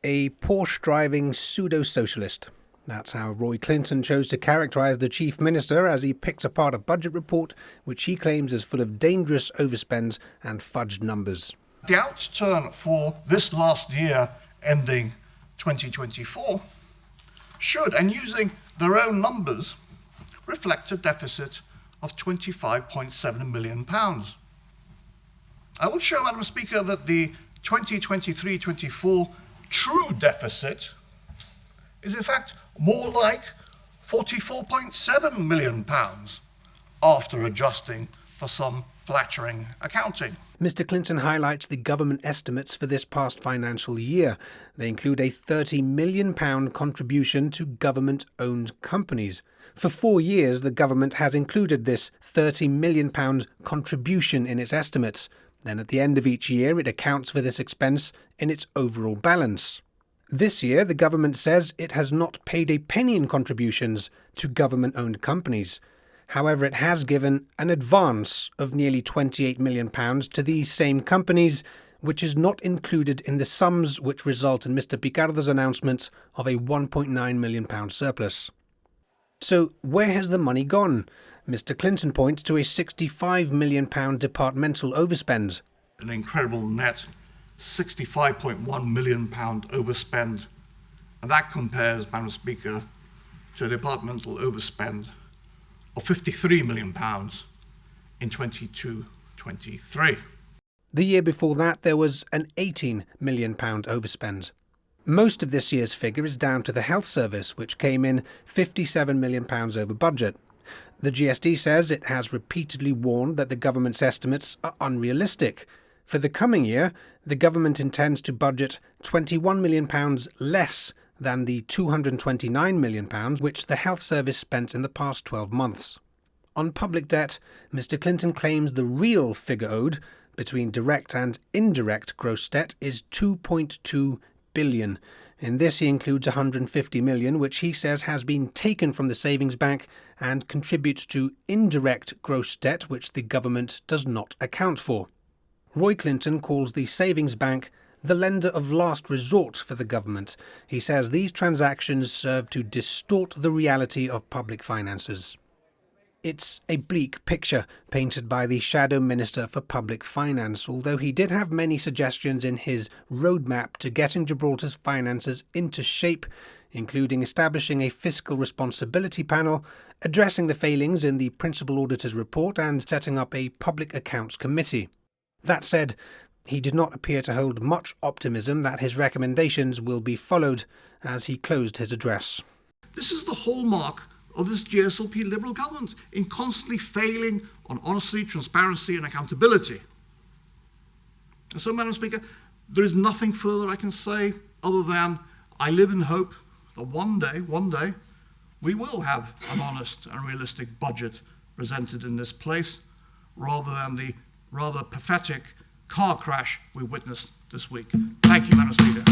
A Porsche-driving pseudo-socialist. That's how Roy Clinton chose to characterise the Chief Minister as he picks apart a budget report which he claims is full of dangerous overspends and fudged numbers. The outturn for this last year ending 2024 should, and using their own numbers, reflect a deficit of £25.7 million. I will show, Madam Speaker, that the 2023-24 true deficit is in fact more like £44.7 million after adjusting for some flattering accounting. Mr. Clinton highlights the government estimates for this past financial year. They include a £30 million contribution to government-owned companies. For 4 years, the government has included this £30 million contribution in its estimates. Then at the end of each year, it accounts for this expense in its overall balance. This year, the government says it has not paid a penny in contributions to government-owned companies. However, it has given an advance of nearly £28 million to these same companies, which is not included in the sums which result in Mr. Picardo's announcement of a £1.9 million surplus. So where has the money gone? Mr. Clinton points to a £65 million departmental overspend. An incredible net £65.1 million overspend, and that compares, Madam Speaker, to a departmental overspend of £53 million in 22-23. The year before that, there was an £18 million overspend. Most of this year's figure is down to the health service, which came in £57 million over budget. The GSD says it has repeatedly warned that the government's estimates are unrealistic. For the coming year, the government intends to budget £21 million less than the £229 million which the health service spent in the past 12 months. On public debt, Mr. Clinton claims the real figure owed between direct and indirect gross debt is £2.2 billion. In this he includes £150 million, which he says has been taken from the savings bank and contributes to indirect gross debt, which the government does not account for. Roy Clinton calls the savings bank the lender of last resort for the government. He says these transactions serve to distort the reality of public finances. It's a bleak picture painted by the Shadow Minister for Public Finance, although he did have many suggestions in his roadmap to getting Gibraltar's finances into shape, including establishing a fiscal responsibility panel, addressing the failings in the Principal Auditor's report and setting up a public accounts committee. That said, he did not appear to hold much optimism that his recommendations will be followed as he closed his address. This is the hallmark of this GSLP Liberal government, in constantly failing on honesty, transparency and accountability. And so, Madam Speaker, there is nothing further I can say other than I live in hope that one day, we will have an honest and realistic budget presented in this place, rather than the rather pathetic car crash we witnessed this week. Thank you, Madam Speaker.